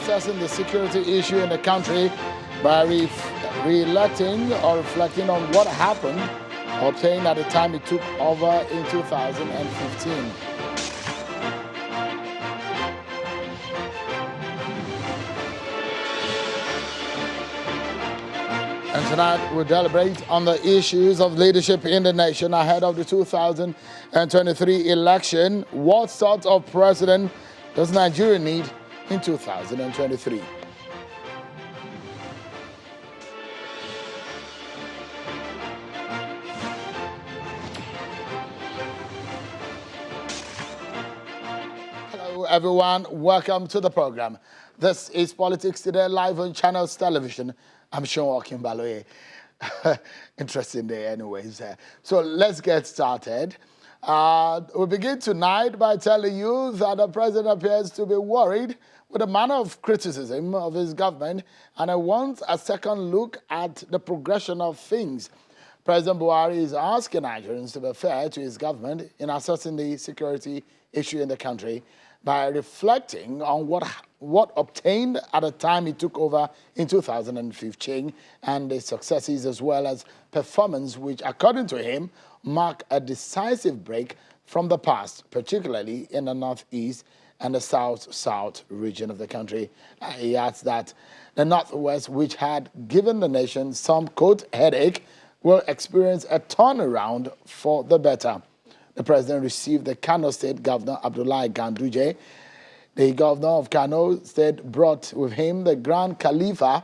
assessing the security issue in the country by re-electing or reflecting on what happened or obtained at the time he took over in 2015. And tonight we'll deliberate on the issues of leadership in the nation ahead of the 2023 election. What sort of president does Nigeria need in 2023? Hello everyone, welcome to the program. This is Politics Today live on Channels Television. I'm Sean Okimbaloye. Interesting day anyways. So let's get started. We'll begin tonight by telling you that the president appears to be worried with the manner of criticism of his government and wants a second look at the progression of things. President Buhari is asking Nigerians to be fair to his government in assessing the security issue in the country by reflecting on what obtained at the time he took over in 2015 and the successes as well as performance which, according to him, mark a decisive break from the past, particularly in the northeast and the south-south region of the country. He adds that the northwest, which had given the nation some quote headache, will experience a turnaround for the better. The president received the Kano State Governor Abdullahi Ganduje. The governor of Kano State brought with him the Grand Khalifa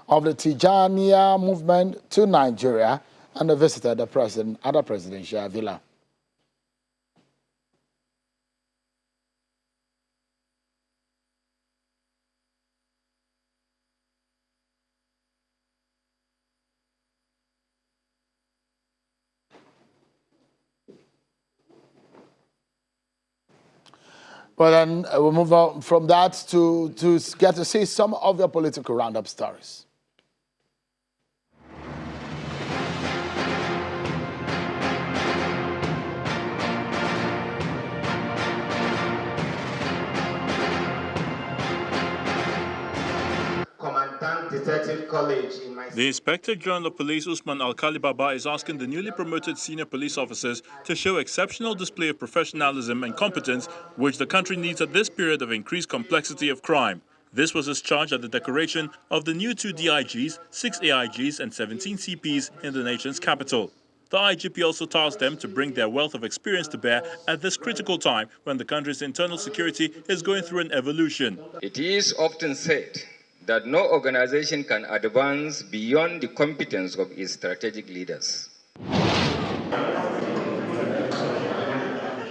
of the Tijaniya movement to Nigeria and visited the president at the presidential villa. Well, then we'll move on from that to get to see some of the political roundup stories. Detective College in my... The Inspector General of Police Usman Alkali Baba is asking the newly promoted senior police officers to show exceptional display of professionalism and competence, which the country needs at this period of increased complexity of crime. This was his charge at the decoration of the new 2 DIGs, 6 AIGs and 17 CPs in the nation's capital. The IGP also tasked them to bring their wealth of experience to bear at this critical time when the country's internal security is going through an evolution. It is often said that no organization can advance beyond the competence of its strategic leaders.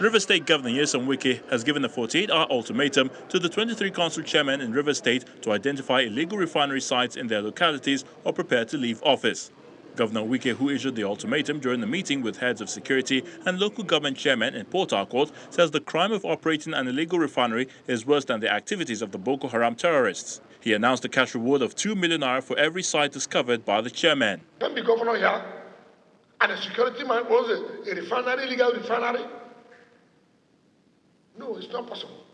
River State Governor Nyesom Wike has given a 48-hour ultimatum to the 23 council chairmen in River State to identify illegal refinery sites in their localities or prepare to leave office. Governor Wike, who issued the ultimatum during a meeting with heads of security and local government chairmen in Port Harcourt, says the crime of operating an illegal refinery is worse than the activities of the Boko Haram terrorists. He announced a cash reward of 2 million naira for every site discovered by the chairman. Can the governor here and a security man owns a refinery, illegal refinery? No, it's not possible.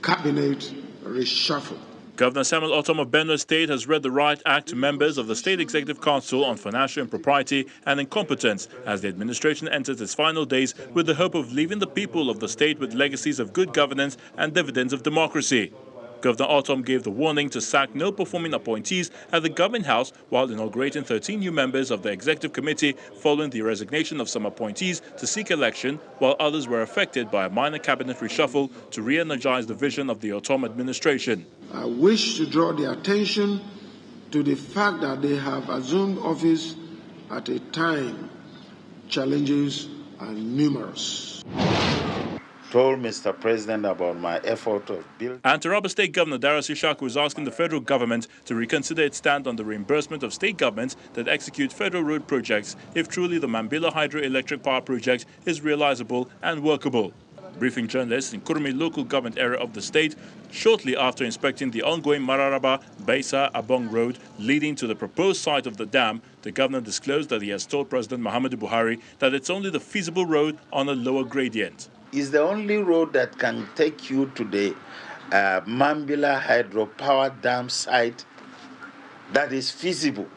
Cabinet reshuffle. Governor Samuel Otom of Benue State has read the Right Act to members of the State Executive Council on financial impropriety and incompetence as the administration enters its final days with the hope of leaving the people of the state with legacies of good governance and dividends of democracy. Governor Otom gave the warning to sack no-performing appointees at the Government House while inaugurating 13 new members of the Executive Committee following the resignation of some appointees to seek election, while others were affected by a minor cabinet reshuffle to re-energize the vision of the Otom administration. I wish to draw the attention to the fact that they have assumed office at a time challenges are numerous. Told Mr. President about my effort of building. And Taraba State Governor Darius Ishaku is asking the federal government to reconsider its stand on the reimbursement of state governments that execute federal road projects if truly the Mambila hydroelectric power project is realizable and workable. Briefing journalists in Kurumi local government area of the state shortly after inspecting the ongoing Mararaba Baisa Abong Road leading to the proposed site of the dam, the governor disclosed that he has told President Muhammadu Buhari that it's only the feasible road on a lower gradient. Is the only road that can take you to the Mambila hydropower dam site that is feasible.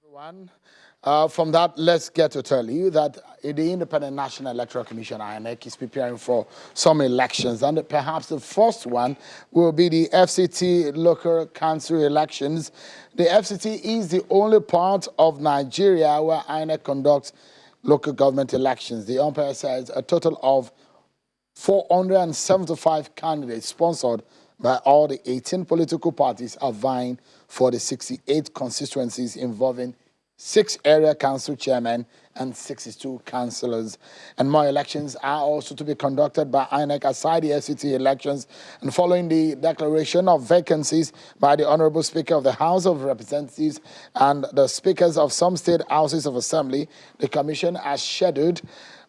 Everyone. From that, let's get to tell you that the Independent National Electoral Commission, INEC, is preparing for some elections. And perhaps the first one will be the FCT local council elections. The FCT is the only part of Nigeria where INEC conducts local government elections. The umpire says a total of 475 candidates sponsored by all the 18 political parties are vying for the 68 constituencies involving 6 area council chairmen and 62 councillors. And more elections are also to be conducted by INEC aside the FCT elections. And following the declaration of vacancies by the Honorable Speaker of the House of Representatives and the speakers of some state houses of assembly, the Commission has scheduled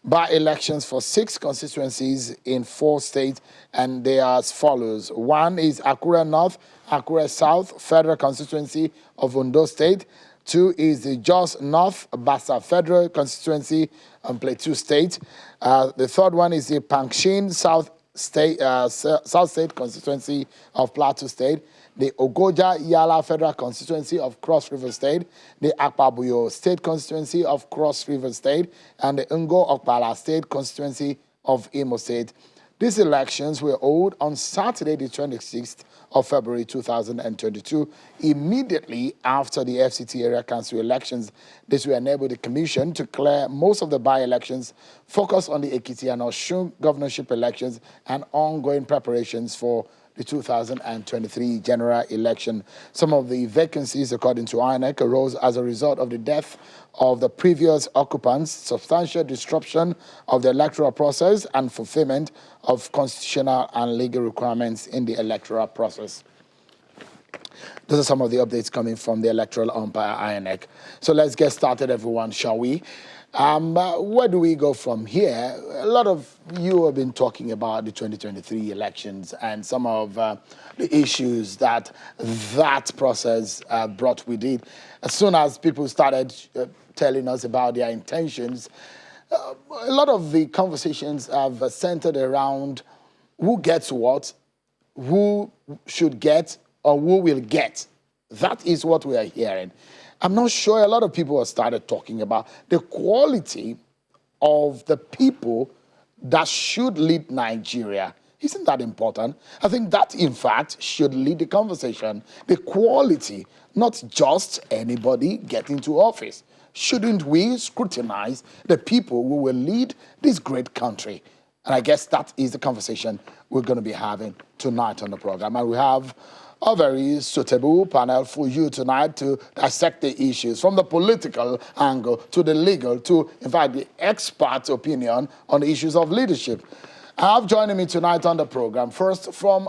by-elections for 6 constituencies in 4 states, and they are as follows. 1 is Akure North, Akure South, Federal Constituency of Ondo State. 2 is the Jos North, Bassa Federal Constituency of Plateau State. The 3rd one is the Pankshin South State Constituency of Plateau State. The Ogoja Yala Federal Constituency of Cross River State, the Akpabuyo State Constituency of Cross River State, and the Ngo Okpala State Constituency of Imo State. These elections were held on Saturday, the 26th of February 2022, immediately after the FCT area council elections. This will enable the commission to clear most of the by-elections, focus on the Ekiti and Osun governorship elections, and ongoing preparations for the 2023 general election. Some of the vacancies, according to INEC, arose as a result of the death of the previous occupants, substantial disruption of the electoral process, and fulfillment of constitutional and legal requirements in the electoral process. Those are some of the updates coming from the electoral umpire, INEC. So let's get started, everyone, shall we? Where do we go from here? A lot of you have been talking about the 2023 elections and some of the issues that process brought with it. As soon as people started telling us about their intentions, a lot of the conversations have centered around who gets what, who should get, or who will get. That is what we are hearing. I'm not sure a lot of people have started talking about the quality of the people that should lead Nigeria. Isn't that important? I think that, in fact, should lead the conversation. The quality, not just anybody getting to office. Shouldn't we scrutinize the people who will lead this great country? And I guess that is the conversation we're going to be having tonight on the program. And we have a very suitable panel for you tonight to dissect the issues from the political angle to the legal to, in fact, the expert opinion on the issues of leadership. I have joining me tonight on the program, first from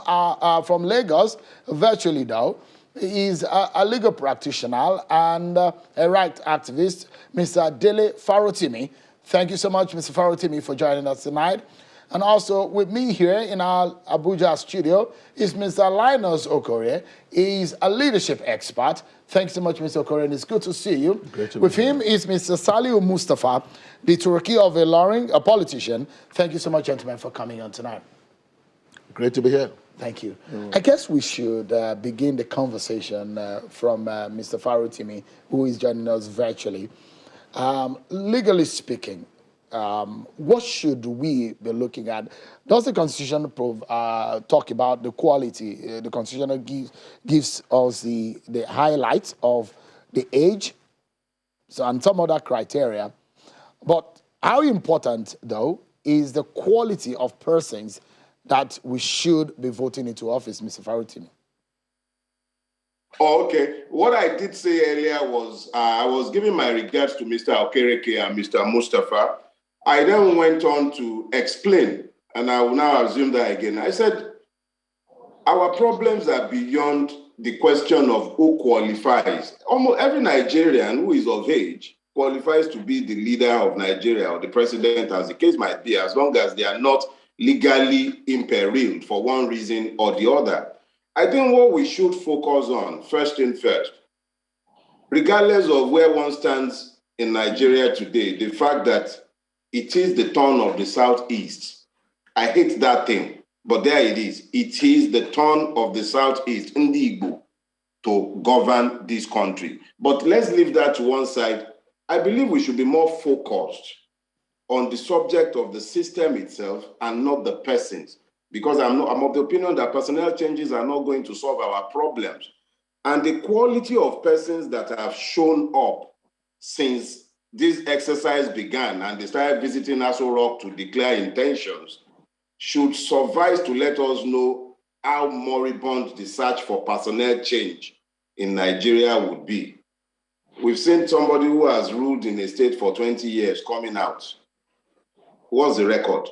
Lagos, virtually though, is a legal practitioner and a right activist, Mr. Dele Farotimi. Thank you so much, Mr. Farotimi, for joining us tonight. And also with me here in our Abuja studio is Mr. Linus Okorie. He's a leadership expert. Thanks so much, Mr. Okorie, and it's good to see you. Great to be with here. him is Mr. Saliu Mustafa, the Turkey of Ilorin, a politician. Thank you so much, gentlemen, for coming on tonight. Great to be here. Thank you. I guess we should begin the conversation from Mr. Farotimi, who is joining us virtually. Legally speaking, what should we be looking at? Does the Constitution talk about the quality? The Constitution gives us the highlights of the age and some other criteria. But how important, though, is the quality of persons that we should be voting into office, Mr. Farotimi? Oh, okay. What I did say earlier was I was giving my regards to Mr. Okereke and Mr. Mustafa. I then went on to explain, and I will now assume that again. I said, our problems are beyond the question of who qualifies. Almost every Nigerian who is of age qualifies to be the leader of Nigeria or the president, as the case might be, as long as they are not legally imperiled for one reason or the other. I think what we should focus on, first thing first, regardless of where one stands in Nigeria today, the fact that it is the turn of the Southeast. I hate that thing, but there it is. It is the turn of the Southeast, Ndi Igbo, to govern this country. But let's leave that to one side. I believe we should be more focused on the subject of the system itself and not the persons, because I'm of the opinion that personnel changes are not going to solve our problems. And the quality of persons that have shown up since this exercise began and they started visiting Aso Rock to declare intentions should suffice to let us know how moribund the search for personnel change in Nigeria would be. We've seen somebody who has ruled in a state for 20 years coming out. What's the record?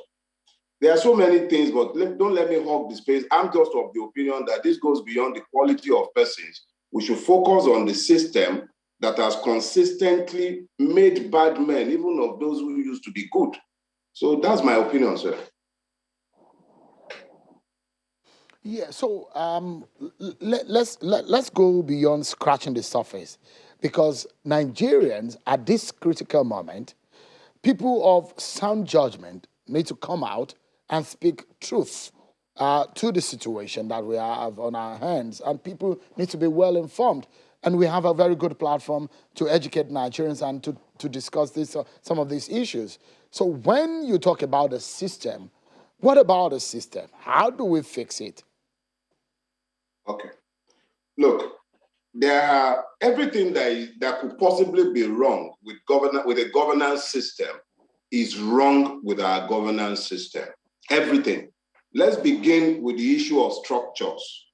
There are so many things, but don't let me hog the space. I'm just of the opinion that this goes beyond the quality of persons. We should focus on the system that has consistently made bad men, even of those who used to be good. So that's my opinion, sir. Yeah, so let's go beyond scratching the surface, because Nigerians at this critical moment, people of sound judgment need to come out and speak truth to the situation that we have on our hands, and people need to be well informed. And we have a very good platform to educate Nigerians and to discuss this, some of these issues. So when you talk about the system, what about the system? How do we fix it? Okay. Look, there are everything that could possibly be wrong with a governance system is wrong with our governance system. Everything. Let's begin with the issue of structures.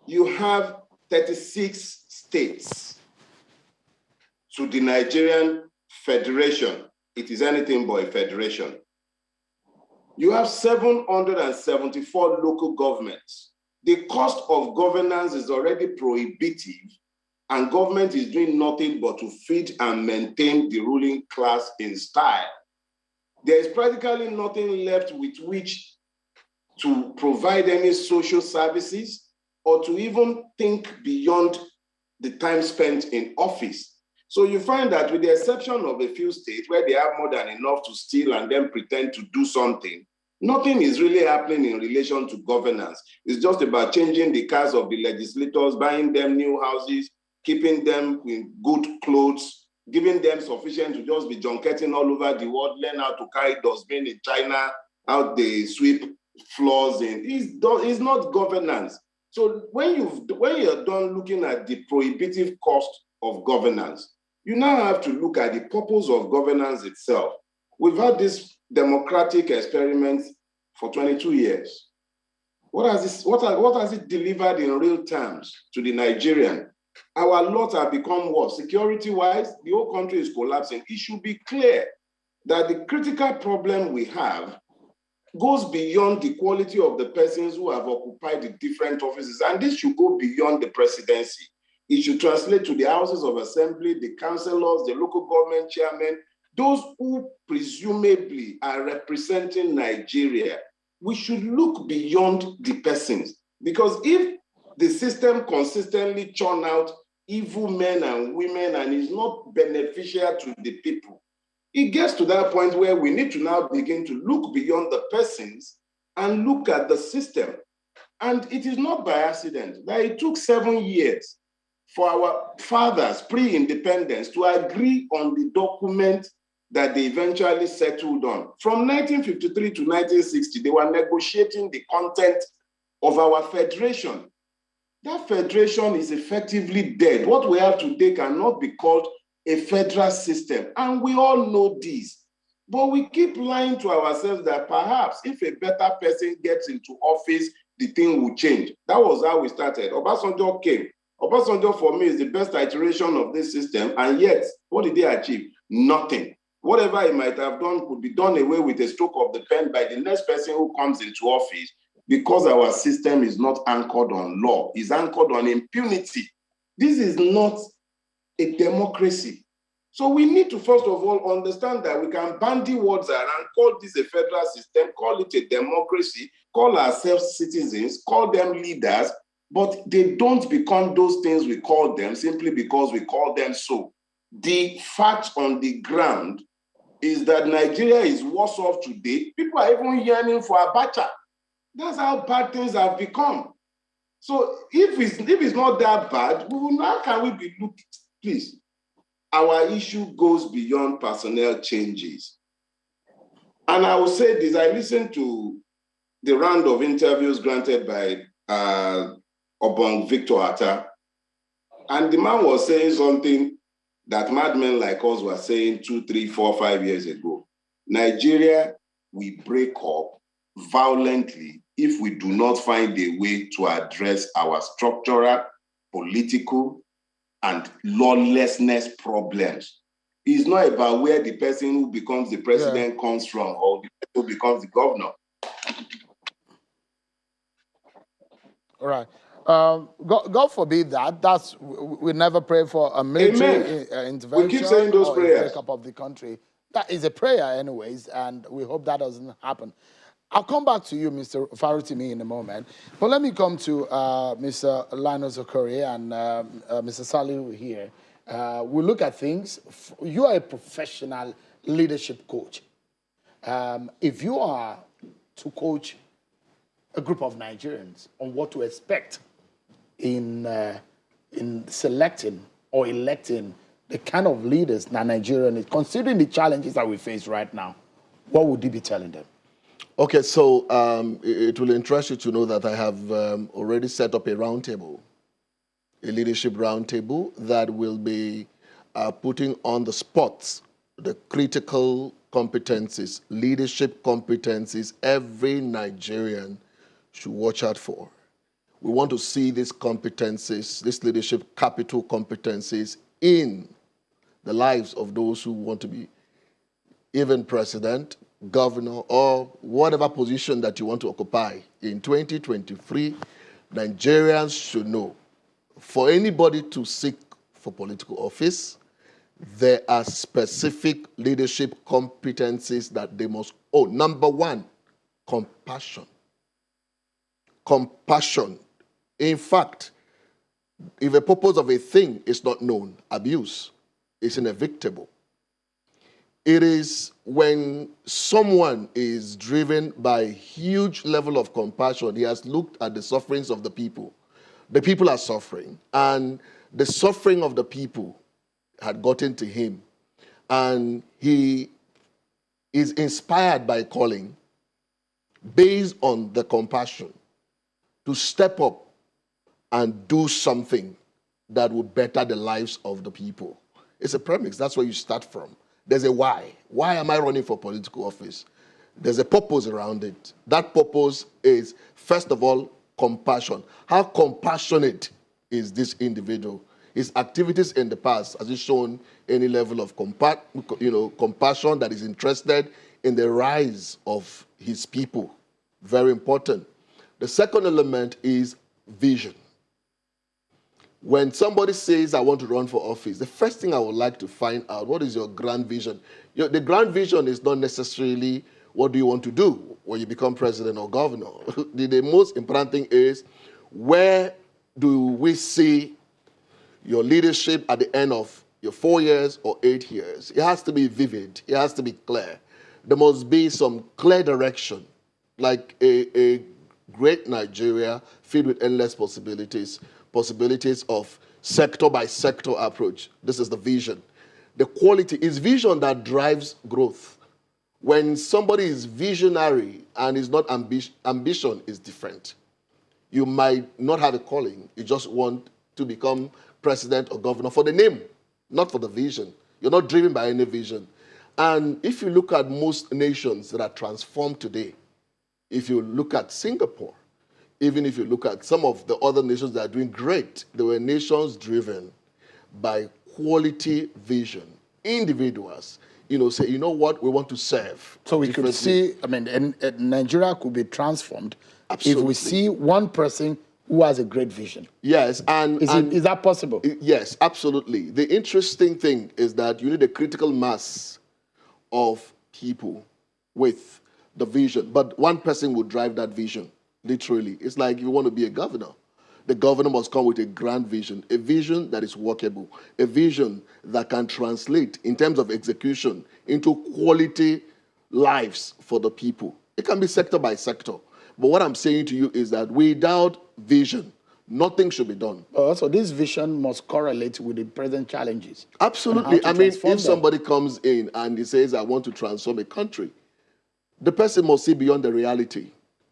You have 36 states to the Nigerian Federation. It is anything but a federation. You have 774 local governments. The cost of governance is already prohibitive, and government is doing nothing but to feed and maintain the ruling class in style. There is practically nothing left with which to provide any social services or to even think beyond the time spent in office. So you find that with the exception of a few states where they have more than enough to steal and then pretend to do something, nothing is really happening in relation to governance. It's just about changing the cars of the legislators, buying them new houses, keeping them with good clothes, giving them sufficient to just be junketing all over the world, learn how to carry dustbin in China, how they sweep floors in. It's not governance. So when you're done looking at the prohibitive cost of governance, you now have to look at the purpose of governance itself. We've had this democratic experiment for 22 years. What has it delivered in real terms to the Nigerian? Our lot have become what? Security-wise, the whole country is collapsing. It should be clear that the critical problem we have goes beyond the quality of the persons who have occupied the different offices, and this should go beyond the presidency. It should translate to the houses of assembly, the councillors, the local government chairmen, those who presumably are representing Nigeria. We should look beyond the persons, because if the system consistently churn out evil men and women and is not beneficial to the people, it gets to that point where we need to now begin to look beyond the persons and look at the system. And it is not by accident that it took 7 years for our fathers pre-independence to agree on the document that they eventually settled on. From 1953 to 1960, they were negotiating the content of our federation. That federation is effectively dead. What we have today cannot be called a federal system, and we all know this. But we keep lying to ourselves that perhaps if a better person gets into office, the thing will change. That was how we started. Obasanjo came. Obasanjo, for me, is the best iteration of this system, and yet, what did they achieve? Nothing. Whatever he might have done could be done away with a stroke of the pen by the next person who comes into office, because our system is not anchored on law, it's anchored on impunity. This is not a democracy. So we need to first of all understand that we can bandy words around, call this a federal system, call it a democracy, call ourselves citizens, call them leaders, but they don't become those things we call them simply because we call them so. The fact on the ground is that Nigeria is worse off today. People are even yearning for Abacha. That's how bad things have become. So if it's not that bad, how can we be looking? Please, our issue goes beyond personnel changes. And I will say this, I listened to the round of interviews granted by Obong Victor Atta, and the man was saying something that madmen like us were saying 2, 3, 4, 5 years ago. Nigeria, we break up violently if we do not find a way to address our structural, political, and lawlessness problems. It's not about where the person who becomes the president comes from or the person who becomes the governor. All right. God forbid that. We never pray for a military intervention we keep saying those or prayers. a breakup of the country. That is a prayer anyways, and we hope that doesn't happen. I'll come back to you, Mr. Farutimi, in a moment. But let me come to Mr. Linus Okori and Mr. Salihu here. We look at things. You are a professional leadership coach. If you are to coach a group of Nigerians on what to expect in selecting or electing the kind of leaders that Nigeria needs, considering the challenges that we face right now, what would you be telling them? Okay, so it will interest you to know that I have already set up a roundtable, a leadership roundtable that will be putting on the spot the critical competencies, leadership competencies every Nigerian should watch out for. We want to see these competencies, these leadership capital competencies in the lives of those who want to be even president, governor, or whatever position that you want to occupy. In 2023, Nigerians should know, for anybody to seek for political office, there are specific leadership competencies that they must own. Number one, compassion. Compassion. In fact, if the purpose of a thing is not known, abuse is inevitable. It is when someone is driven by huge level of compassion, he has looked at the sufferings of the people. The people are suffering, and the suffering of the people had gotten to him, and he is inspired by calling based on the compassion to step up and do something that will better the lives of the people. It's a premise. That's where you start from. There's a why. Why am I running for political office? There's a purpose around it. That purpose is, first of all, compassion. How compassionate is this individual? His activities in the past, has he shown any level of compassion that is interested in the rise of his people? Very important. The second element is vision. When somebody says, I want to run for office, the first thing I would like to find out, what is your grand vision? The grand vision is not necessarily what do you want to do when you become president or governor. The most important thing is, where do we see your leadership at the end of your 4 years or 8 years? It has to be vivid. It has to be clear. There must be some clear direction, like a great Nigeria filled with endless possibilities of sector by sector approach. This is the vision. The quality is vision that drives growth. When somebody is visionary and is not ambition is different. You might not have a calling. You just want to become president or governor for the name, not for the vision. You're not driven by any vision. And if you look at most nations that are transformed today, if you look at Singapore, even if you look at some of the other nations that are doing great, they were nations driven by quality vision. Individuals, say, you know what, we want to serve. So we could see, Nigeria could be transformed. Absolutely. If we see one person who has a great vision. Yes, is that possible? Yes, absolutely. The interesting thing is that you need a critical mass of people with the vision, but one person would drive that vision. Literally, it's like you want to be a governor. The governor must come with a grand vision, a vision that is workable, a vision that can translate in terms of execution into quality lives for the people. It can be sector by sector. But what I'm saying to you is that without vision, nothing should be done. Also, this vision must correlate with the present challenges. Absolutely. I mean, if somebody comes in and he says, I want to transform a country, the person must see beyond the reality.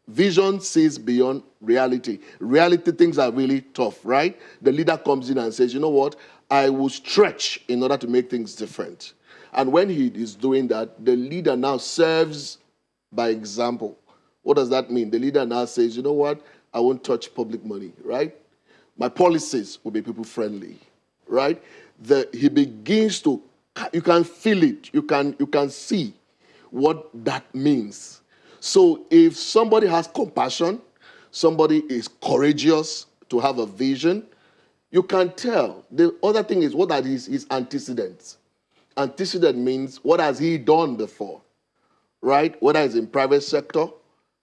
Vision sees beyond reality. Reality, things are really tough, right? The leader comes in and says, you know what? I will stretch in order to make things different. And when he is doing that, the leader now serves by example. What does that mean? The leader now says, you know what? I won't touch public money, right? My policies will be people-friendly, right? He begins to, you can feel it, you can see what that means. So if somebody has compassion, somebody is courageous to have a vision, you can tell. The other thing is, what are his antecedents? Antecedent means, what has he done before, right? Whether it's in private sector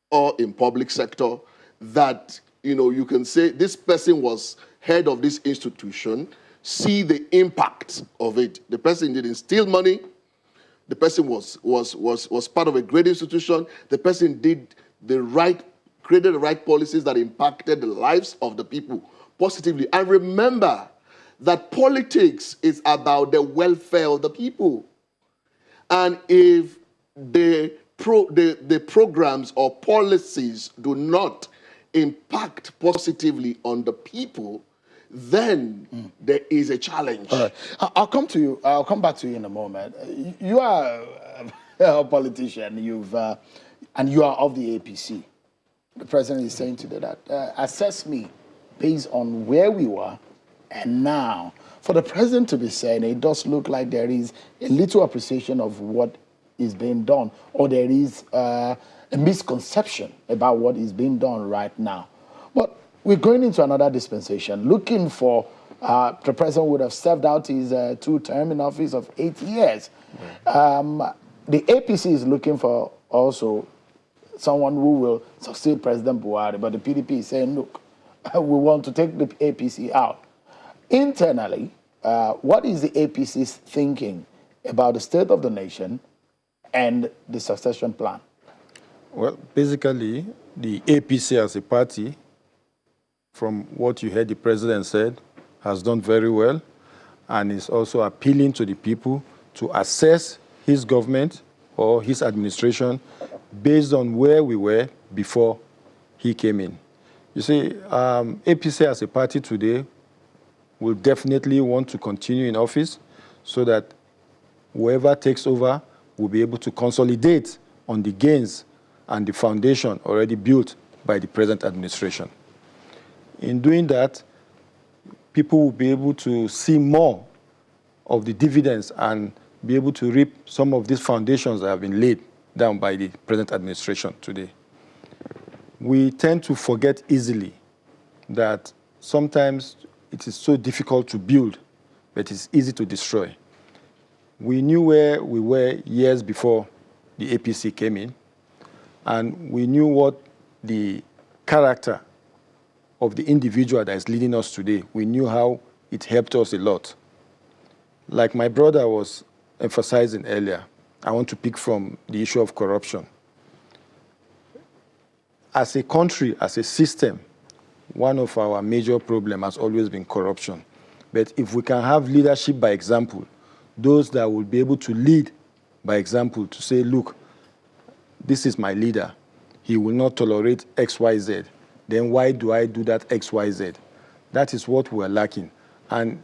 or in public sector, that, you can say this person was head of this institution, see the impact of it. The person didn't steal money. The person was part of a great institution. The person created the right policies that impacted the lives of the people positively. And remember that politics is about the welfare of the people. And if the programs or policies do not impact positively on the people, then there is a challenge. All right. I'll come to you. I'll come back to you in a moment. You are a politician. And you are of the APC. The president is saying today that assess me based on where we were and now. For the president to be saying, it does look like there is a little appreciation of what is being done, or there is a misconception about what is being done right now. But we're going into another dispensation, looking for, the president would have served out his 2-term in office of 8 years. The APC is looking for also someone who will succeed President Buhari, but the PDP is saying, look, we want to take the APC out. Internally, what is the APC's thinking about the state of the nation and the succession plan? Well, basically, the APC as a party, from what you heard the president said, has done very well and is also appealing to the people to assess his government or his administration based on where we were before he came in. You see, APC as a party today will definitely want to continue in office so that whoever takes over will be able to consolidate on the gains and the foundation already built by the present administration. In doing that, people will be able to see more of the dividends and be able to reap some of these foundations that have been laid down by the present administration today. We tend to forget easily that sometimes it is so difficult to build, but it's easy to destroy. We knew where we were years before the APC came in, and we knew what the character of the individual that is leading us today. We knew how it helped us a lot. Like my brother was emphasizing earlier, I want to pick from the issue of corruption. As a country, as a system, one of our major problems has always been corruption. But if we can have leadership by example, those that will be able to lead by example, to say, look, this is my leader. He will not tolerate X, Y, Z. Then why do I do that X, Y, Z? That is what we are lacking. And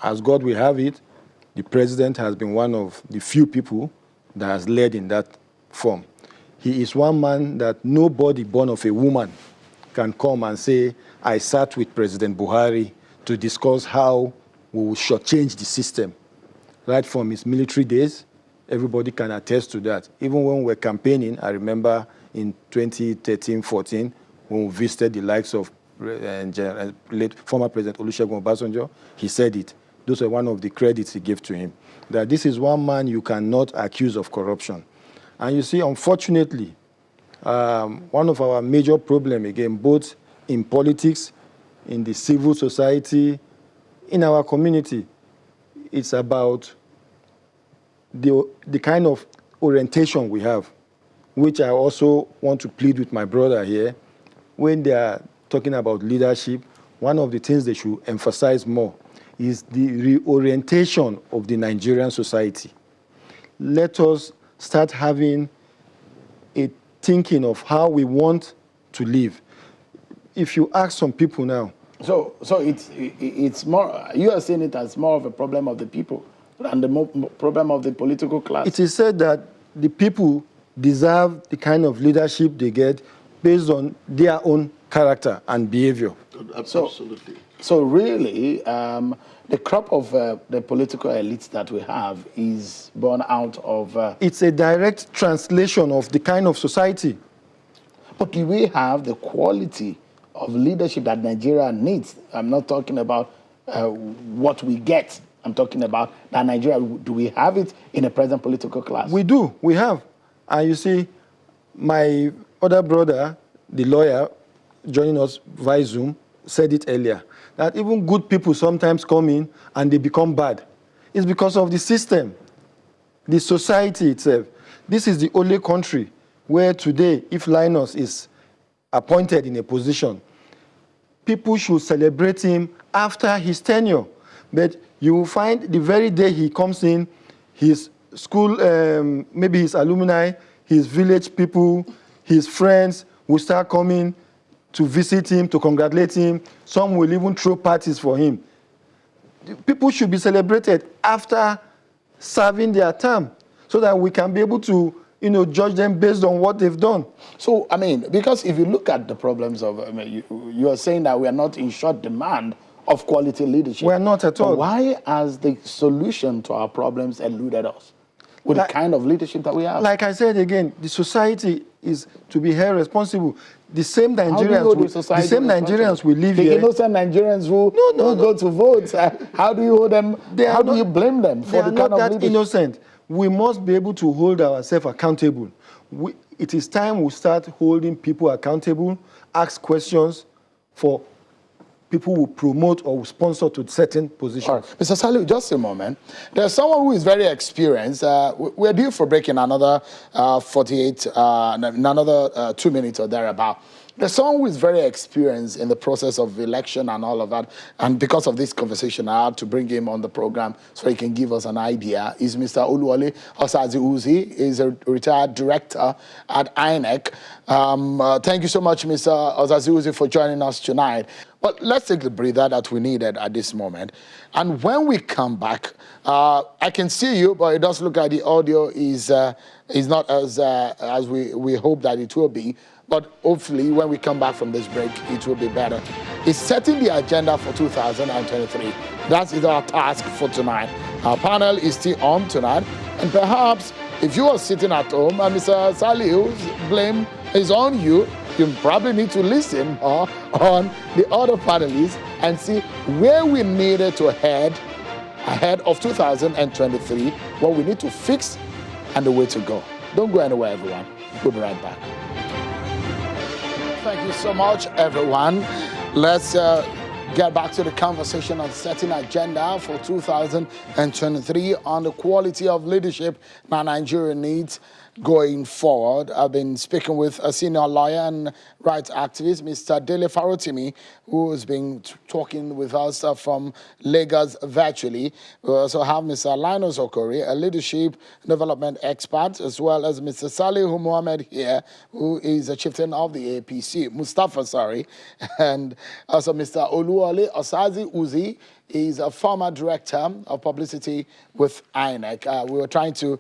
as God will have it, the president has been one of the few people that has led in that form. He is one man that nobody born of a woman can come and say, I sat with President Buhari to discuss how we will shortchange the system. Right from his military days, everybody can attest to that. Even when we were campaigning, I remember in 2013-14, when we visited the likes of late former President Olusegun Obasanjo, he said it. Those are one of the credits he gave to him, that this is one man you cannot accuse of corruption. And you see, unfortunately, one of our major problems, again, both in politics in the civil society, in our community. It's about the kind of orientation we have, which I also want to plead with my brother here. When they are talking about leadership, one of the things they should emphasize more is the reorientation of the Nigerian society. Let us start having a thinking of how we want to live. If you ask some people now, So it's more. You are saying it as more of a problem of the people than the problem of the political class. it is said that the people deserve the kind of leadership they get based on their own character and behavior. Absolutely. So really, the crop of the political elites that we have is born out of. It's a direct translation of the kind of society. But do we have the quality of leadership that Nigeria needs? I'm not talking about what we get. I'm talking about that Nigeria. Do we have it in the present political class? We do. We have. And you see, my other brother, the lawyer, joining us via Zoom, said it earlier, that even good people sometimes come in and they become bad. It's because of the system, the society itself. This is the only country where today, if Linus is appointed in a position, people should celebrate him after his tenure. But you will find the very day he comes in, his school, maybe his alumni, his village people, his friends will start coming to visit him, to congratulate him. Some will even throw parties for him. People should be celebrated after serving their term so that we can be able to, judge them based on what they've done. So, I mean, because if you look at the problems of, you are saying that we are not in short demand of quality leadership. We are not at all. But why has the solution to our problems eluded us with the kind of leadership that we have? Like I said again, the society is to be held responsible. The same Nigerians will live here. The innocent Nigerians who go to vote. How do you hold them? How do you blame them for the kind of leadership? They are not that innocent. We must be able to hold ourselves accountable. It is time we start holding people accountable, ask questions for people who promote or sponsor to certain positions. Right. Mr. Saliu, just a moment. There's someone who is very experienced. We're due for breaking another 2 minutes or thereabout. There's someone who is very experienced in the process of election and all of that. And because of this conversation, I had to bring him on the program so he can give us an idea. Is Mr. Oluwole Osazi-Uzi. He's a retired director at INEC. Thank you so much, Mr. Osazi-Uzi, for joining us tonight. But let's take the breather that we needed at this moment. And when we come back, I can see you, but it does look like the audio is not as we hope that it will be. But hopefully, when we come back from this break, it will be better. It's setting the agenda for 2023. That is our task for tonight. Our panel is still on tonight. And perhaps, if you are sitting at home and Mr. Saliu's blame is on you, you probably need to listen on the other panelists and see where we needed to head ahead of 2023, what we need to fix, and the way to go. Don't go anywhere, everyone. We'll be right back. Thank you so much, everyone. Let's get back to the conversation on setting agenda for 2023 on the quality of leadership that Nigeria needs going forward. I've been speaking with a senior lawyer and rights activist, Mr. Dele Farotimi, who has been talking with us from Lagos virtually. We also have Mr. Linus Okori, a leadership development expert, as well as Mr. Salihu Mohammed here, who is a chieftain of the APC, and also Mr. Oluwole Osazi-Uzi. Is a former director of publicity with INEC. We were trying to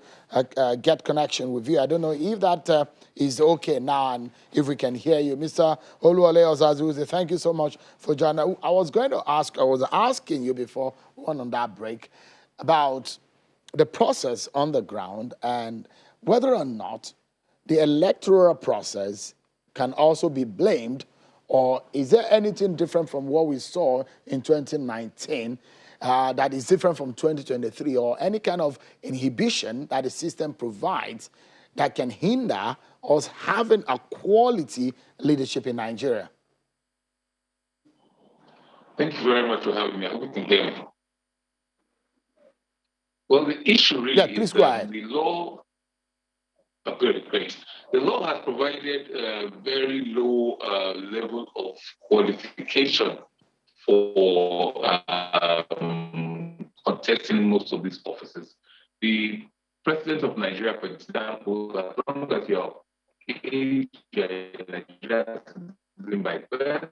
get connection with you. I don't know if that is okay now and if we can hear you. Mr. Oluwole Osazi-Uzi, thank you so much for joining. I was asking you before we went on that break about the process on the ground and whether or not the electoral process can also be blamed. Or is there anything different from what we saw in 2019 that is different from 2023, or any kind of inhibition that the system provides that can hinder us having a quality leadership in Nigeria? Thank you very much for having me. I hope you can hear me. Well, the issue really Please is go that ahead. the law. Oh, great. The law has provided a very low level of qualification for contesting most of these offices. The president of Nigeria, for example, as long as you're in Nigeria by birth,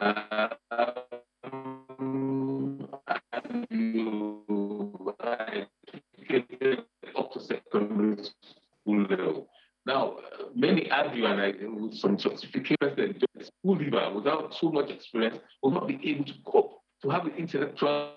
and you are educated up to secondary school level. Now, many argue, and with some justification, that a school leaver without too much experience will not be able to cope, to have the intellectual.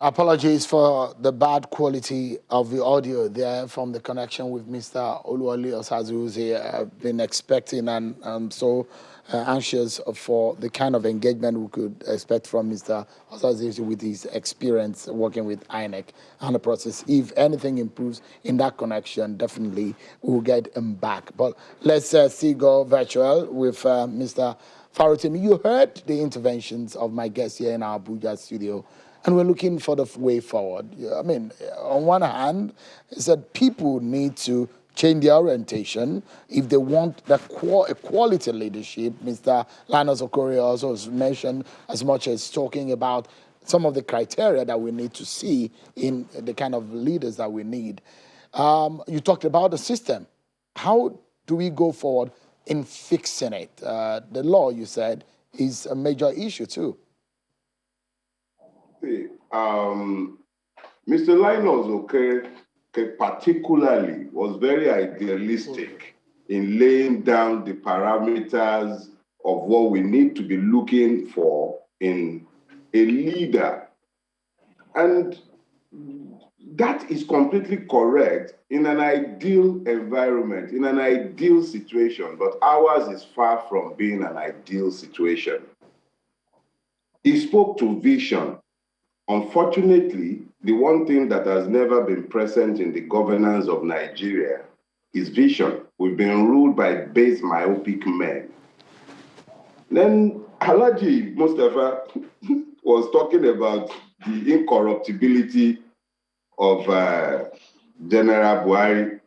Apologies for the bad quality of the audio there from the connection with Mr. Oluwole Osazu, who's here. I've been expecting and I'm so anxious for the kind of engagement we could expect from Mr. Osazu with his experience working with INEC and the process. If anything improves in that connection, definitely we'll get him back. But let's see go virtual with Mr. Farotimi. You heard the interventions of my guests here in our Abuja studio. And we're looking for the way forward. I mean, on one hand, it's that people need to change their orientation if they want the quality leadership. Mr. Linus Okorie also has mentioned as much as talking about some of the criteria that we need to see in the kind of leaders that we need. You talked about the system. How do we go forward in fixing it? The law, you said, is a major issue too. Mr. Linus Okorie particularly was very idealistic in laying down the parameters of what we need to be looking for in a leader. And that is completely correct in an ideal environment, in an ideal situation, but ours is far from being an ideal situation. He spoke to vision. Unfortunately, the one thing that has never been present in the governance of Nigeria is vision. We've been ruled by base myopic men. Then Alhaji Mustafa was talking about the incorruptibility of General Buhari.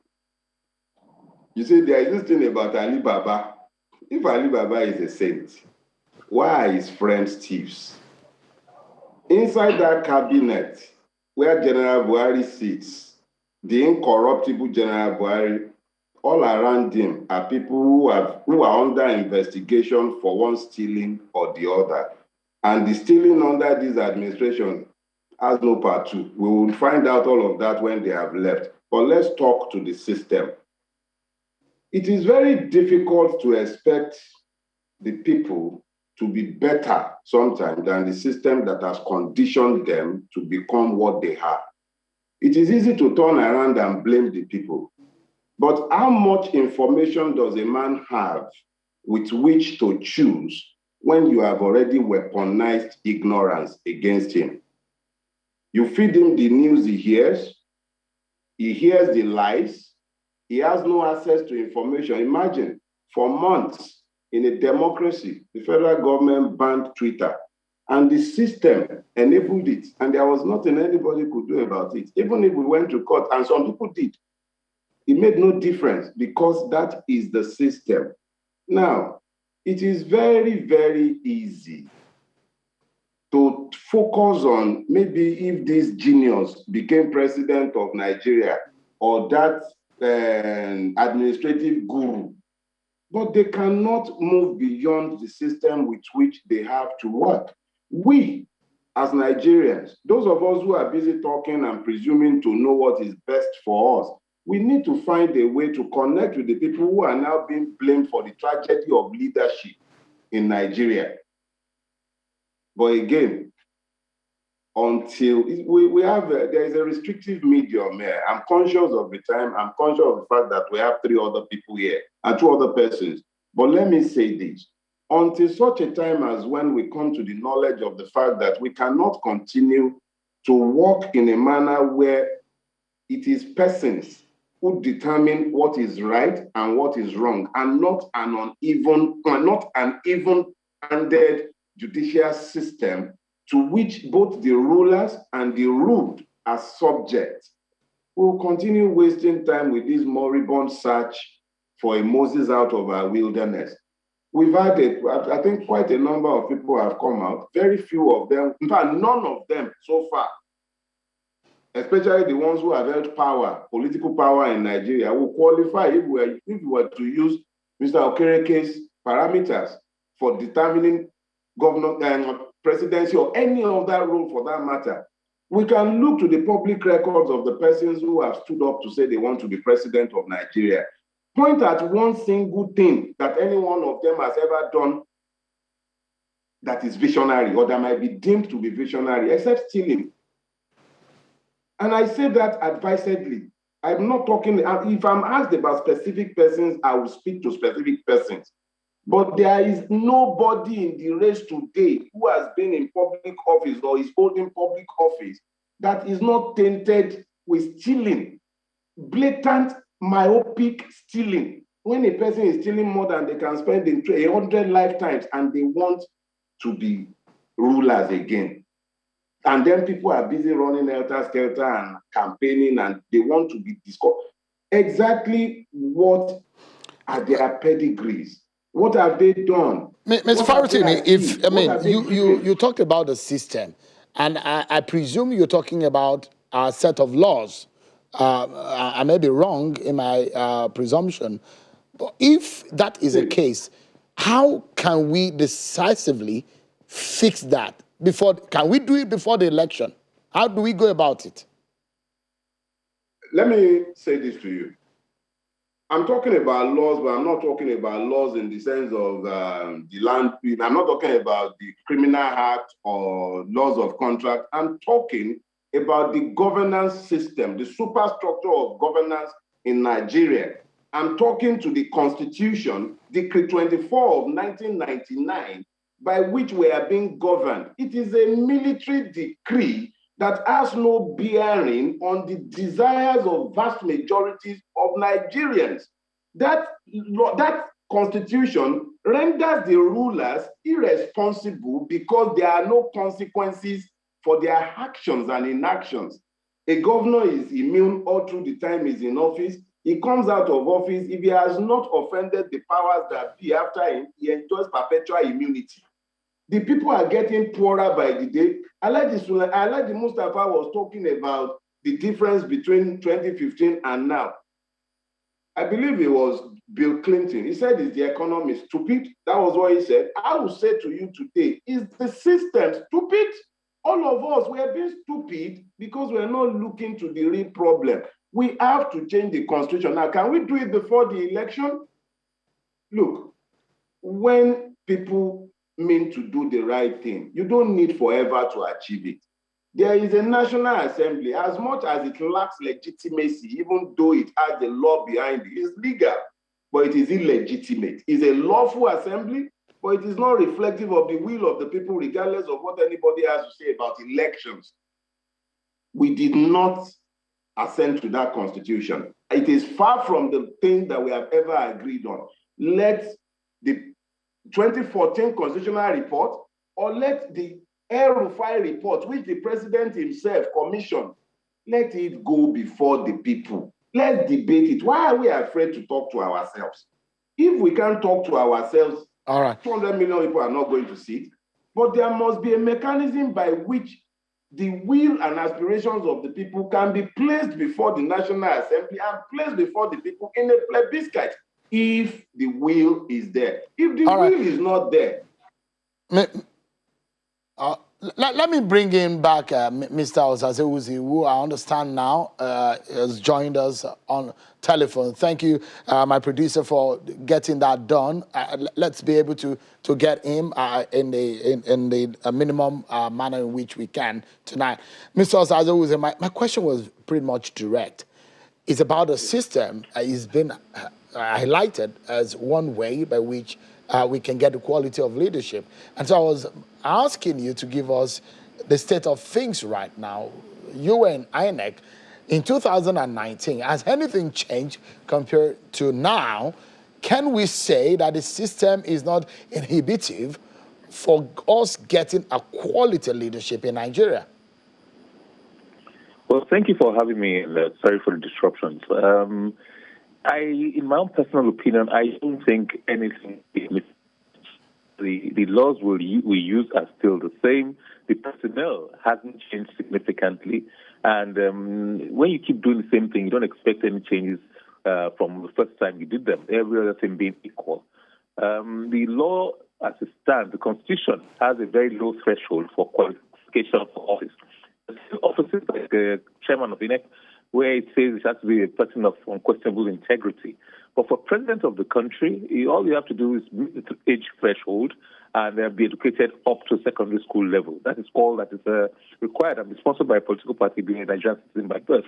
You see, there is this thing about Ali Baba. If Ali Baba is a saint, why are his friends thieves? Inside that cabinet where General Buhari sits, the incorruptible General Buhari, all around him are people who are under investigation for one stealing or the other. And the stealing under this administration has no part two. We will find out all of that when they have left. But let's talk to the system. It is very difficult to expect the people to be better sometimes than the system that has conditioned them to become what they are. It is easy to turn around and blame the people. But how much information does a man have with which to choose when you have already weaponized ignorance against him? You feed him the news he hears the lies, he has no access to information. Imagine, for months, in a democracy, the federal government banned Twitter, and the system enabled it, and there was nothing anybody could do about it. Even if we went to court, and some people did, it made no difference because that is the system. Now, it is very, very easy to focus on maybe if this genius became president of Nigeria or that administrative guru, but they cannot move beyond the system with which they have to work. We, as Nigerians, those of us who are busy talking and presuming to know what is best for us, we need to find a way to connect with the people who are now being blamed for the tragedy of leadership in Nigeria. But again, until we have, there is a restrictive medium here. I'm conscious of the time. I'm conscious of the fact that we have 3 other people here and 2 other persons. But let me say this. Until such a time as when we come to the knowledge of the fact that we cannot continue to walk in a manner where it is persons who determine what is right and what is wrong, and not an even-handed judicial system to which both the rulers and the ruled are subject. We will continue wasting time with this moribund search for a Moses out of our wilderness. We've had it, I think quite a number of people have come out, very few of them, in fact, none of them so far, especially the ones who have held power, political power in Nigeria, will qualify if we were to use Mr. Okereke's parameters for determining governor, presidency, or any other role for that matter. We can look to the public records of the persons who have stood up to say they want to be president of Nigeria. Point at one single thing that any one of them has ever done that is visionary or that might be deemed to be visionary, except stealing. And I say that advisedly. I'm not talking, if I'm asked about specific persons, I will speak to specific persons. But there is nobody in the race today who has been in public office or is holding public office that is not tainted with stealing, blatant, myopic stealing. When a person is stealing more than they can spend in 100 lifetimes and they want to be rulers again. And then people are busy running helter-skelter and campaigning and they want to be discovered. Exactly what are their pedigrees? What have they done? Mr. Faratini, you talked about the system, and I presume you're talking about a set of laws. I may be wrong in my presumption, but if that is the case, how can we decisively fix that? Can we do it before the election? How do we go about it? Let me say this to you. I'm talking about laws, but I'm not talking about laws in the sense of the land. I'm not talking about the Criminal Act or laws of contract. I'm talking about the governance system, the superstructure of governance in Nigeria. I'm talking to the Constitution, Decree 24 of 1999, by which we are being governed. It is a military decree that has no bearing on the desires of vast majorities of Nigerians. That constitution renders the rulers irresponsible because there are no consequences for their actions and inactions. A governor is immune all through the time he's in office. He comes out of office. If he has not offended the powers that be after him, he enjoys perpetual immunity. The people are getting poorer by the day. I like the Mustafa was talking about the difference between 2015 and now. I believe it was Bill Clinton. He said, is the economy stupid? That was what he said. I will say to you today, is the system stupid? All of us, we are being stupid because we are not looking to the real problem. We have to change the constitution. Now, can we do it before the election? Look, when people mean to do the right thing, you don't need forever to achieve it. There is a National Assembly, as much as it lacks legitimacy, even though it has the law behind it, it's legal, but it is illegitimate. It's a lawful assembly, but it is not reflective of the will of the people, regardless of what anybody has to say about elections. We did not assent to that constitution. It is far from the thing that we have ever agreed on. Let the 2014 constitutional report, or let the El-Rufai report, which the president himself commissioned, let it go before the people. Let's debate it. Why are we afraid to talk to ourselves? If we can't talk to ourselves, all right, 200 million people are not going to see it. But there must be a mechanism by which the will and aspirations of the people can be placed before the National Assembly and placed before the people in a plebiscite, if the will is there. If the will is not there. Let me bring in back Mr. Osazewuzi, who I understand now has joined us on telephone. Thank you, my producer, for getting that done. Let's be able to get him in the minimum manner in which we can tonight. Mr. Osazewuzi, my question was pretty much direct. It's about a system. It's been highlighted as one way by which we can get the quality of leadership. And so I was asking you to give us the state of things right now. You and INEC, In 2019, has anything changed compared to now? Can we say that the system is not inhibitive for us getting a quality leadership in Nigeria? Well, thank you for having me. Sorry for the disruptions. In my own personal opinion, I don't think anything. The laws we use are still the same. The personnel hasn't changed significantly. And when you keep doing the same thing, you don't expect any changes from the first time you did them, every other thing being equal. The law, as it stands, the Constitution has a very low threshold for qualification for office. Offices like the chairman of INEC, where it says it has to be a person of unquestionable integrity. But for president of the country, all you have to do is meet the age threshold and be educated up to secondary school level. That is all that is required and be sponsored by a political party, being a Nigerian citizen by birth.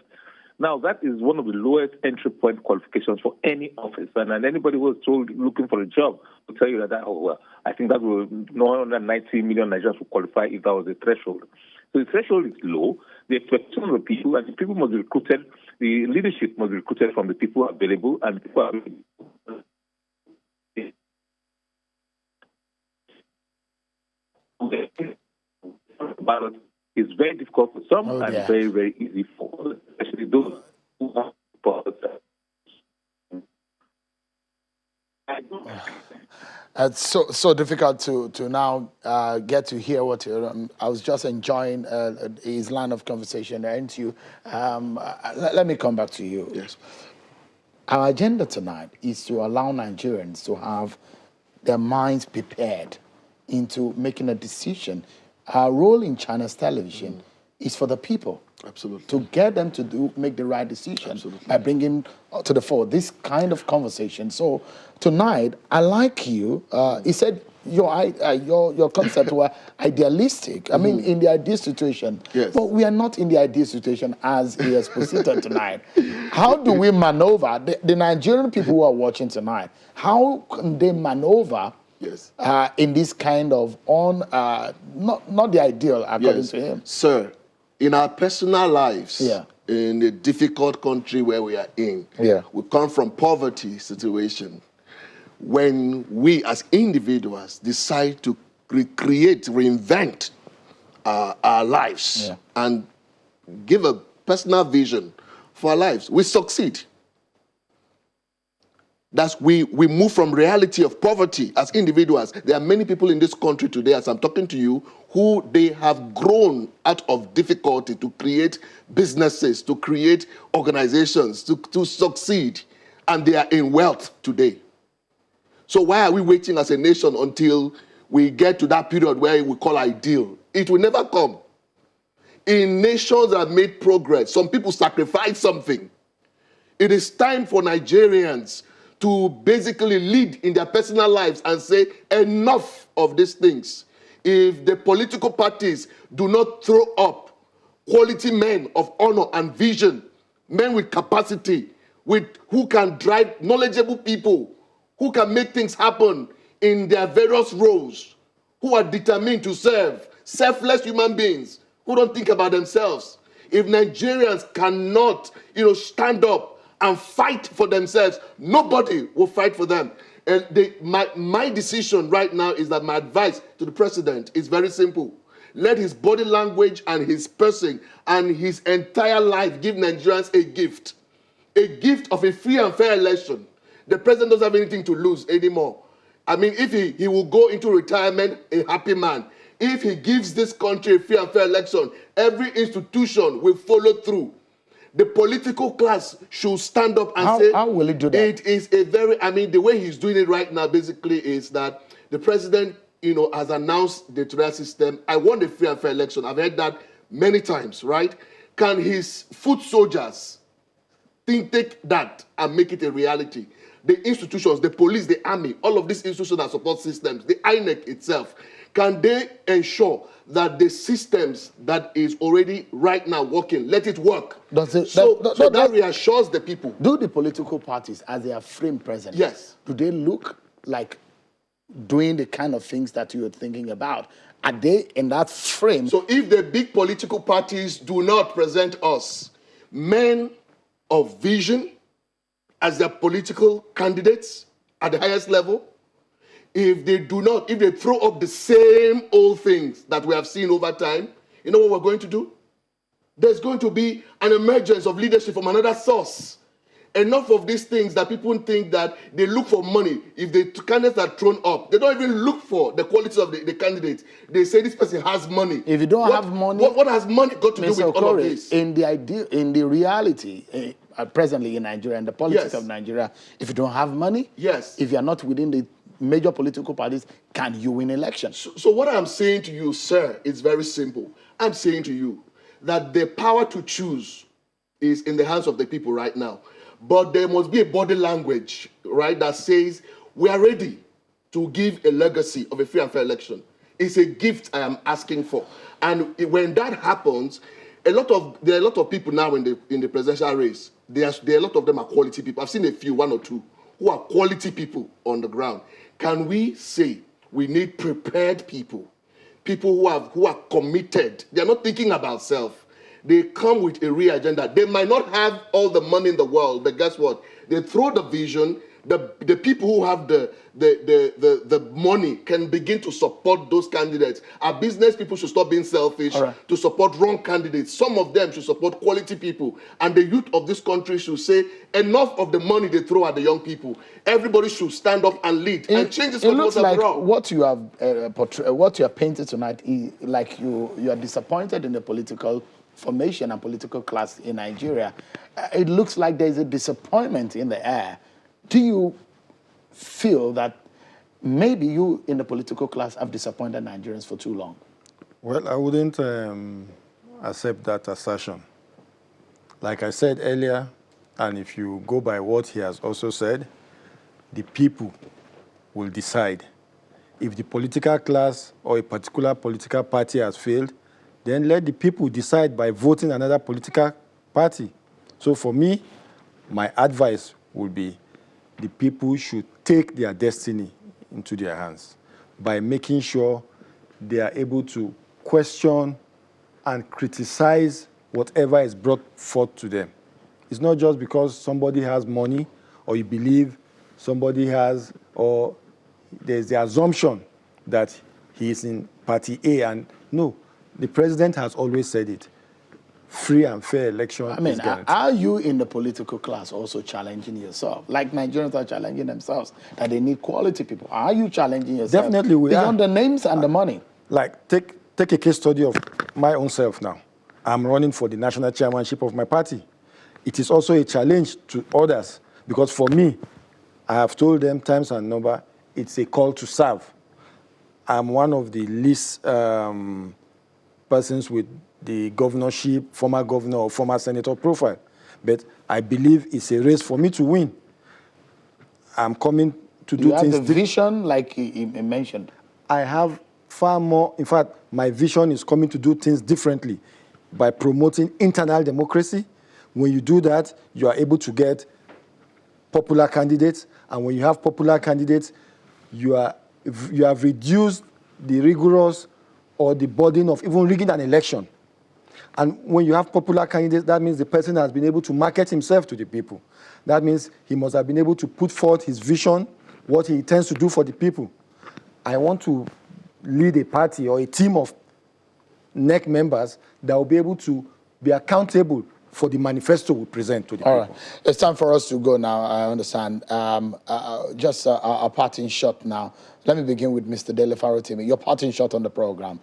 Now, that is one of the lowest entry point qualifications for any office. And anybody who is looking for a job will tell you that, I think that will 190 million Nigerians will qualify if that was a threshold. So the threshold is low. The expectation of the people, and the people must be recruited, the leadership must be recruited from the people available, and people are ballot is very difficult for some and very, very easy for others, especially those who have ballots. It's so difficult to now get to hear what I was just enjoying his line of conversation. And you, let me come back to you. Yes. Our agenda tonight is to allow Nigerians to have their minds prepared into making a decision. Our role in China's television is for the people. Absolutely. To get them to make the right decision by bringing to the fore this kind of conversation. So tonight, I like you. He said your concept were idealistic. I mean, in the ideal situation. Yes. But we are not in the ideal situation as he has posited tonight. How do we maneuver the Nigerian people who are watching tonight? How can they maneuver? Yes. In this kind of not the ideal according to him. Sir, in our personal lives, in the difficult country where we are in, we come from poverty situation. When we as individuals decide to reinvent our lives and give a personal vision for our lives, we succeed. That's we move from reality of poverty as individuals. There are many people in this country today, as I'm talking to you, who they have grown out of difficulty to create businesses, to create organizations, to succeed, and they are in wealth today. So why are we waiting as a nation until we get to that period where we call ideal? It will never come. In nations that have made progress, some people sacrifice something. It is time for Nigerians to basically lead in their personal lives and say, enough of these things. If the political parties do not throw up quality men of honor and vision, men with capacity, who can drive knowledgeable people, who can make things happen in their various roles, who are determined to serve, selfless human beings, who don't think about themselves. If Nigerians cannot, stand up and fight for themselves, nobody will fight for them. And my decision right now is that my advice to the president is very simple. Let his body language and his person and his entire life give Nigerians a gift of a free and fair election. The president doesn't have anything to lose anymore. I mean, if he will go into retirement a happy man. If he gives this country a free and fair election, every institution will follow through. The political class should stand up and say, how will he do that? It is the way he's doing it right now basically is that the president, has announced the electoral system. I want a free and fair election. I've heard that many times, right? Can his foot soldiers take that and make it a reality? The institutions, the police, the army, all of these institutions and support systems, the INEC itself, can they ensure that the systems that is already right now working, let it work? That reassures the people. Do the political parties, as they are framed present, do they look like doing the kind of things that you're thinking about? Are they in that frame? So if the big political parties do not present us men of vision as their political candidates at the highest level, if they throw up the same old things that we have seen over time, you know what we're going to do? There's going to be an emergence of leadership from another source. Enough of these things that people think that they look for money. If the candidates are thrown up, they don't even look for the quality of the candidates. They say this person has money. If you don't have money, what has money got to do with all of this? In the reality, presently in Nigeria and the politics of Nigeria, if you don't have money, if you are not within the major political parties, can you win elections? So what I'm saying to you, sir, is very simple. I'm saying to you that the power to choose is in the hands of the people right now. But there must be a body language, right, that says we are ready to give a legacy of a free and fair election. It's a gift I am asking for. And when that happens, there are a lot of people now in the presidential race. There are a lot of them are quality people. I've seen a few, one or two, who are quality people on the ground. Can we say we need prepared people, people who are committed? They are not thinking about self. They come with a real agenda. They might not have all the money in the world, but guess what? They throw the vision. The people who have the money can begin to support those candidates. Our business people should stop being selfish to support wrong candidates. Some of them should support quality people. And the youth of this country should say, enough of the money they throw at the young people. Everybody should stand up and lead and change this country. It looks like what you have what you have painted tonight is like you are disappointed in the political formation and political class in Nigeria. It looks like there's a disappointment in the air. Do you feel that maybe you in the political class have disappointed Nigerians for too long? Well, I wouldn't accept that assertion. Like I said earlier, and if you go by what he has also said, the people will decide. If the political class or a particular political party has failed, then let the people decide by voting another political party. So for me, my advice would be the people should take their destiny into their hands by making sure they are able to question and criticize whatever is brought forth to them. It's not just because somebody has money or you believe somebody has, or there's the assumption that he is in party A, and no. The president has always said it. Free and fair election is guaranteed. Are you in the political class also challenging yourself? Like Nigerians are challenging themselves, that they need quality people. Are you challenging yourself? Definitely we are. Beyond the names and the money. Like, take a case study of my own self now. I'm running for the national chairmanship of my party. It is also a challenge to others, because for me, I have told them times and number, it's a call to serve. I'm one of the least persons with the governorship, former governor or former senator profile. But I believe it's a race for me to win. I'm coming to do things. You have the vision, like he mentioned. I have far more. In fact, my vision is coming to do things differently by promoting internal democracy. When you do that, you are able to get popular candidates. And when you have popular candidates, you have reduced the rigorous or the burden of even rigging an election. And when you have popular candidates, that means the person has been able to market himself to the people. That means he must have been able to put forth his vision, what he intends to do for the people. I want to lead a party or a team of NEC members that will be able to be accountable for the manifesto we present to the people. All right. It's time for us to go now, I understand. Just a parting shot now. Let me begin with Mr. Dele Farotimi. Your parting shot on the program.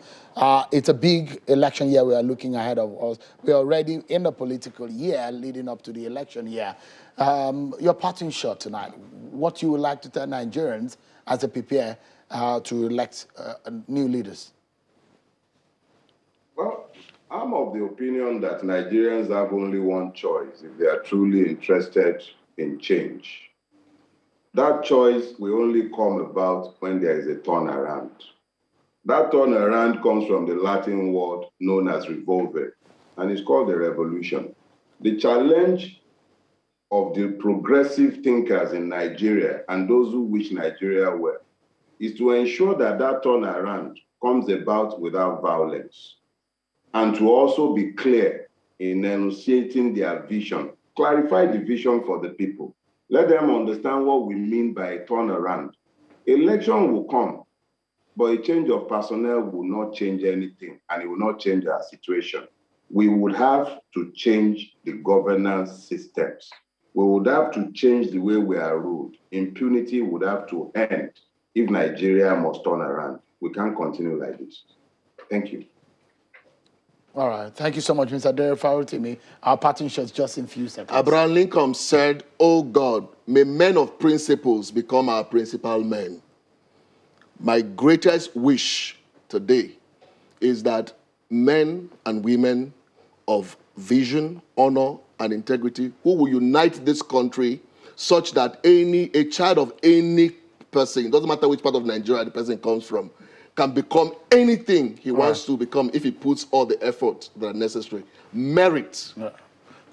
It's a big election year we are looking ahead of us. We are already in the political year leading up to the election year. Your parting shot tonight, what you would like to tell Nigerians as they prepare to elect new leaders? Well, I'm of the opinion that Nigerians have only one choice if they are truly interested in change. That choice will only come about when there is a turnaround. That turnaround comes from the Latin word known as revolve, and it's called a revolution. The challenge of the progressive thinkers in Nigeria and those who wish Nigeria well is to ensure that that turnaround comes about without violence, and to also be clear in enunciating their vision. Clarify the vision for the people. Let them understand what we mean by a turnaround. Election will come, but a change of personnel will not change anything, and it will not change our situation. We would have to change the governance systems. We would have to change the way we are ruled. Impunity would have to end if Nigeria must turn around. We can't continue like this. Thank you. All right. Thank you so much, Mr. Dere Farotimi. Our parting shots just in a few seconds. Abraham Lincoln said, "Oh God, may men of principles become our principal men." My greatest wish today is that men and women of vision, honor, and integrity who will unite this country such that a child of any person, it doesn't matter which part of Nigeria the person comes from, can become anything he wants to become if he puts all the effort that are necessary. Merit.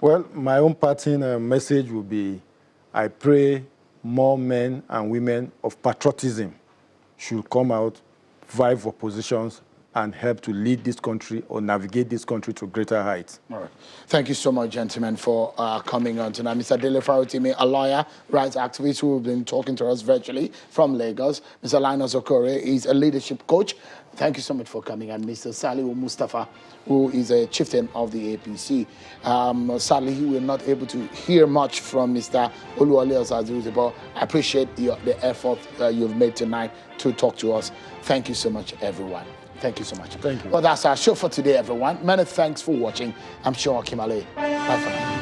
Well, my own parting message will be, I pray more men and women of patriotism should come out, vie for positions, and help to lead this country or navigate this country to greater heights. All right. Thank you so much, gentlemen, for coming on tonight. Mr. Dele Farotimi, a lawyer, rights activist who has been talking to us virtually from Lagos. Mr. Linus Okore is a leadership coach. Thank you so much for coming. And Mr. Salihu Mustafa, who is a chieftain of the APC. Sadly, he will not able to hear much from Mr. Oluwole Osazuzi, but I appreciate the effort you've made tonight to talk to us. Thank you so much, everyone. Thank you so much. Thank you. Well, that's our show for today, everyone. Many thanks for watching. I'm Sean Kimale. Bye for now.